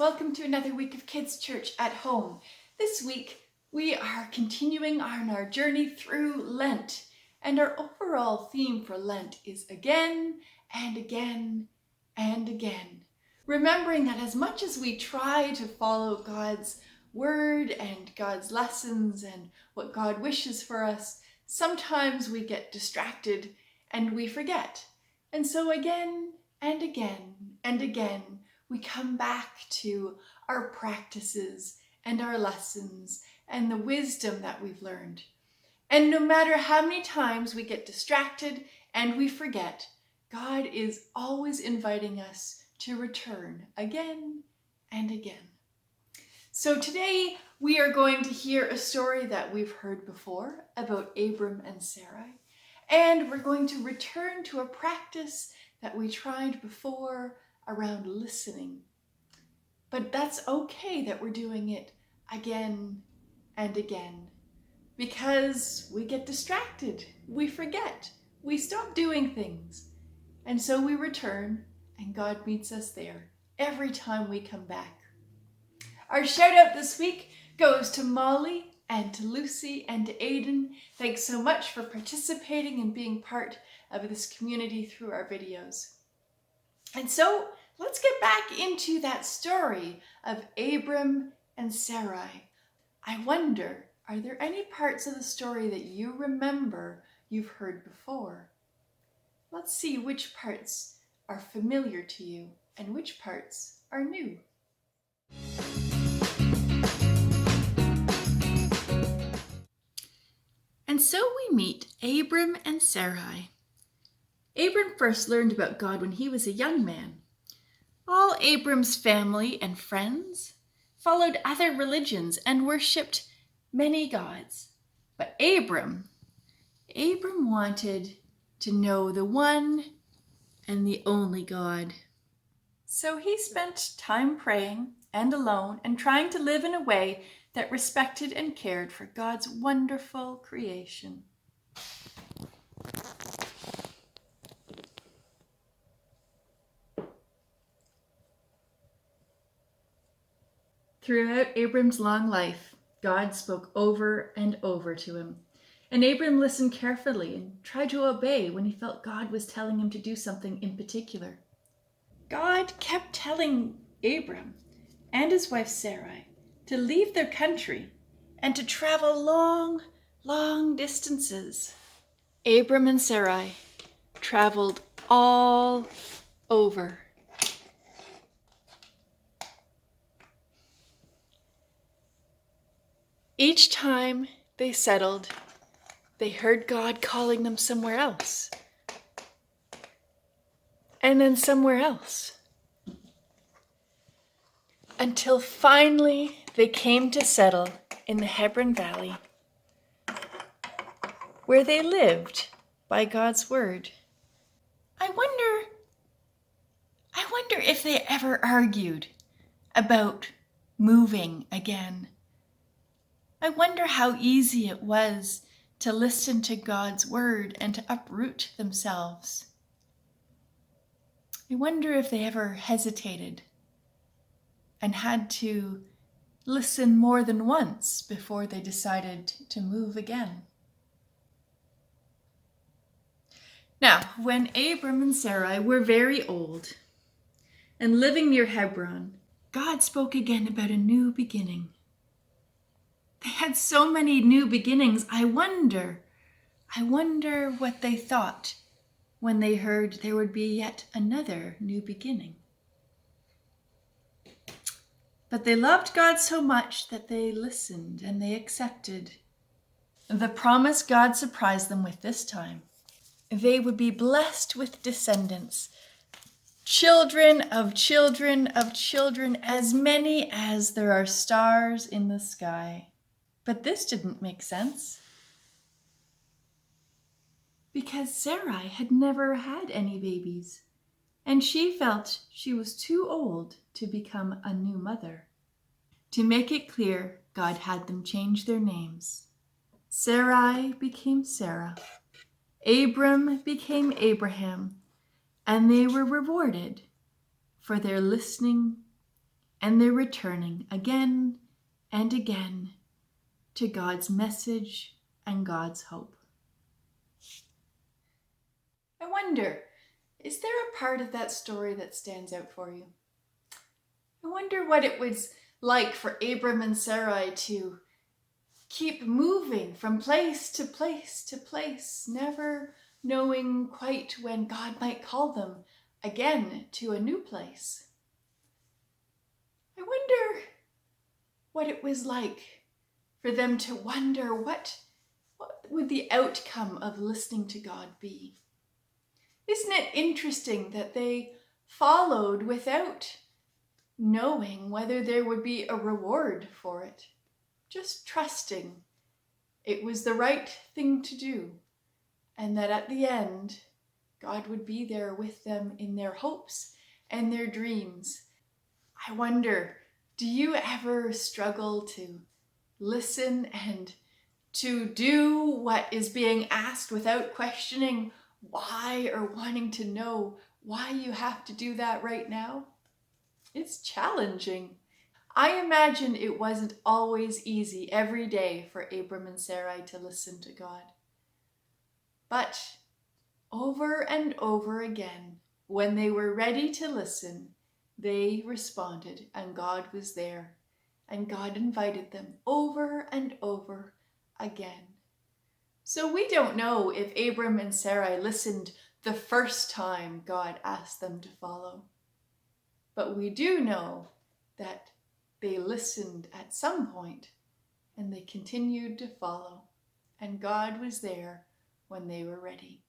welcome to another week of Kids Church at Home. This week we are continuing on our journey through Lent, and our overall theme for Lent is again and again and again. Remembering that as much as we try to follow God's word and God's lessons and what God wishes for us, sometimes we get distracted and we forget. And so again and again and again, we come back to our practices and our lessons and the wisdom that we've learned. And no matter how many times we get distracted and we forget, God is always inviting us to return again and again. So today we are going to hear a story that we've heard before about Abram and Sarai. And we're going to return to a practice that we tried before around listening. But that's okay that we're doing it again and again, because we get distracted, we forget, we stop doing things. And so we return, and God meets us there every time we come back. Our shout out this week goes to Molly and to Lucy and to Aiden. Thanks so much for participating and being part of this community through our videos. And so let's get back into that story of Abram and Sarai. I wonder, are there any parts of the story that you remember you've heard before? Let's see which parts are familiar to you and which parts are new. And so we meet Abram and Sarai. Abram first learned about God when he was a young man. All Abram's family and friends followed other religions and worshipped many gods. But Abram wanted to know the one and the only God. So he spent time praying and alone and trying to live in a way that respected and cared for God's wonderful creation. Throughout Abram's long life, God spoke over and over to him. And Abram listened carefully and tried to obey when he felt God was telling him to do something in particular. God kept telling Abram and his wife Sarai to leave their country and to travel long, long distances. Abram and Sarai traveled all over. Each time they settled, they heard God calling them somewhere else, and then somewhere else, until finally they came to settle in the Hebron Valley, where they lived by God's word. I wonder if they ever argued about moving again. I wonder how easy it was to listen to God's word and to uproot themselves. I wonder if they ever hesitated and had to listen more than once before they decided to move again. Now, when Abram and Sarai were very old and living near Hebron, God spoke again about a new beginning. They had so many new beginnings. I wonder what they thought when they heard there would be yet another new beginning. But they loved God so much that they listened and they accepted the promise God surprised them with this time. They would be blessed with descendants, children of children of children, as many as there are stars in the sky. But this didn't make sense, because Sarai had never had any babies, and she felt she was too old to become a new mother. To make it clear, God had them change their names. Sarai became Sarah, Abram became Abraham, and they were rewarded for their listening and they're returning again and again to God's message and God's hope. I wonder, is there a part of that story that stands out for you? I wonder what it was like for Abram and Sarai to keep moving from place to place to place, never knowing quite when God might call them again to a new place. I wonder what it was like for them to wonder what would the outcome of listening to God be. Isn't it interesting that they followed without knowing whether there would be a reward for it, just trusting it was the right thing to do, and that at the end, God would be there with them in their hopes and their dreams. I wonder, do you ever struggle to listen and to do what is being asked without questioning why or wanting to know why you have to do that right now? It's challenging. I imagine it wasn't always easy every day for Abram and Sarai to listen to God. But over and over again, when they were ready to listen, they responded, and God was there, and God invited them over and over again. So we don't know if Abram and Sarai listened the first time God asked them to follow. But we do know that they listened at some point, and they continued to follow, and God was there when they were ready.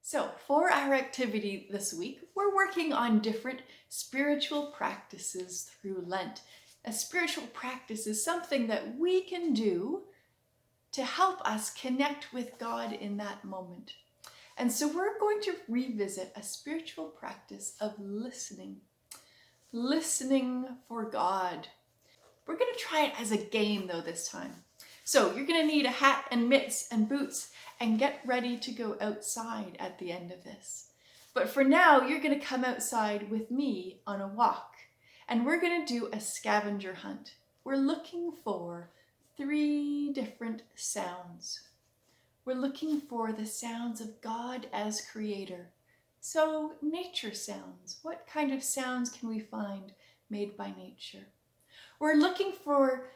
So for our activity this week, we're working on different spiritual practices through Lent. A spiritual practice is something that we can do to help us connect with God in that moment. And so we're going to revisit a spiritual practice of listening for God. We're going to try it as a game though this time. So you're going to need a hat and mitts and boots and get ready to go outside at the end of this. But for now, you're going to come outside with me on a walk, and we're going to do a scavenger hunt. We're looking for 3 different sounds. We're looking for the sounds of God as creator. So nature sounds. What kind of sounds can we find made by nature? We're looking for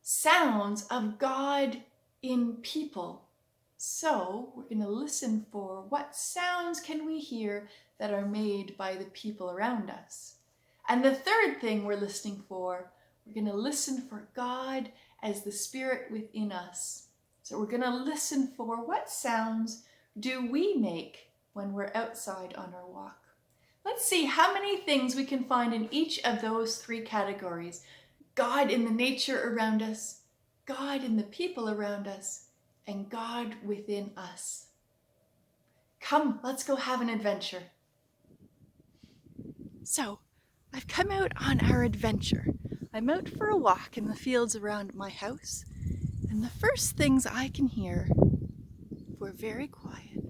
sounds of God in people. So we're going to listen for what sounds can we hear that are made by the people around us. And the third thing we're listening for, we're going to listen for God as the Spirit within us. So we're going to listen for what sounds do we make when we're outside on our walk. Let's see how many things we can find in each of those 3 categories. God in the nature around us, God in the people around us, and God within us. Come, let's go have an adventure. So, I've come out on our adventure. I'm out for a walk in the fields around my house, and the first things I can hear, we're very quiet.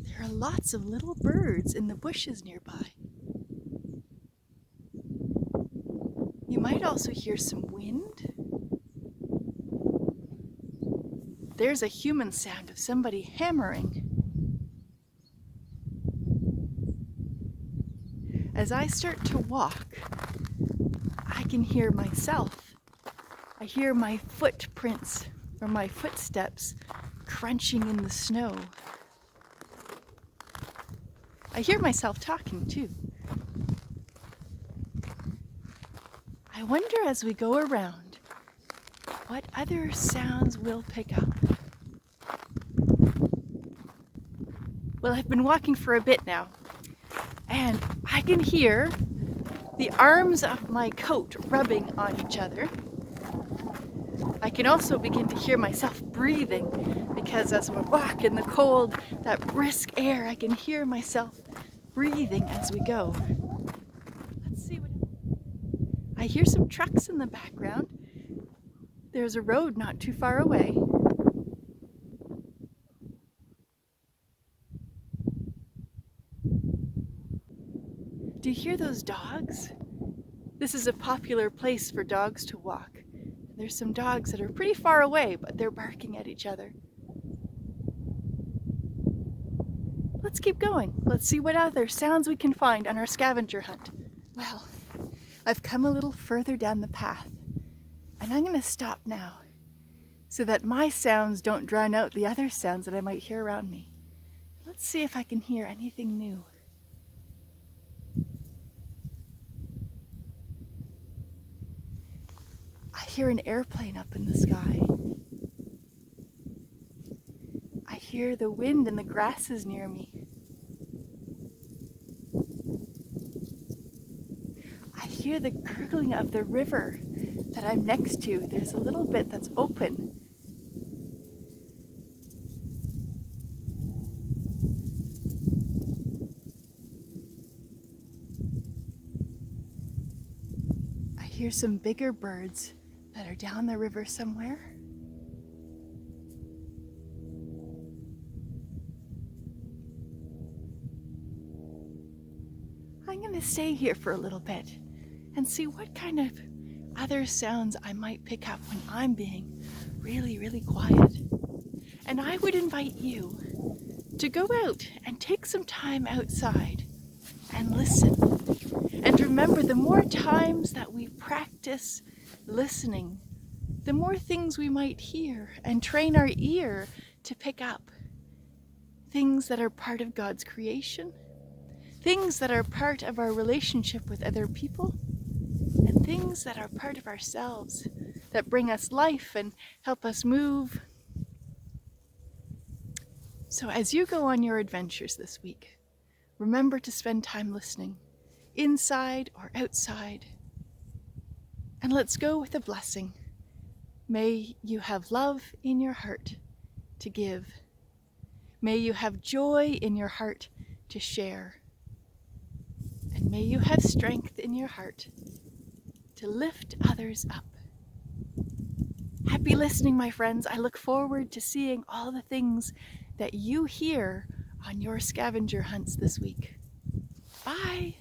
There are lots of little birds in the bushes nearby. You might also hear some wind. There's a human sound of somebody hammering. As I start to walk, I can hear myself. I hear my footprints or my footsteps crunching in the snow. I hear myself talking too. I wonder as we go around what other sounds we'll pick up. Well, I've been walking for a bit now, and I can hear the arms of my coat rubbing on each other. I can also begin to hear myself breathing, because as we walk in the cold, that brisk air, I can hear myself breathing as we go. Let's see what... I hear some trucks in the background. There's a road not too far away. Do you hear those dogs? This is a popular place for dogs to walk. There's some dogs that are pretty far away, but they're barking at each other. Let's keep going. Let's see what other sounds we can find on our scavenger hunt. Well, I've come a little further down the path, and I'm going to stop now so that my sounds don't drown out the other sounds that I might hear around me. Let's see if I can hear anything new. I hear an airplane up in the sky. I hear the wind in the grasses near me. I hear the gurgling of the river that I'm next to. There's a little bit that's open. I hear some bigger birds that are down the river somewhere. I'm going to stay here for a little bit and see what kind of other sounds I might pick up when I'm being really, really quiet. And I would invite you to go out and take some time outside and listen. And remember, the more times that we practice listening, the more things we might hear and train our ear to pick up. Things that are part of God's creation, things that are part of our relationship with other people, and things that are part of ourselves that bring us life and help us move. So as you go on your adventures this week, remember to spend time listening, inside or outside. And let's go with a blessing. May you have love in your heart to give. May you have joy in your heart to share. And may you have strength in your heart to lift others up. Happy listening, my friends. I look forward to seeing all the things that you hear on your scavenger hunts this week. Bye!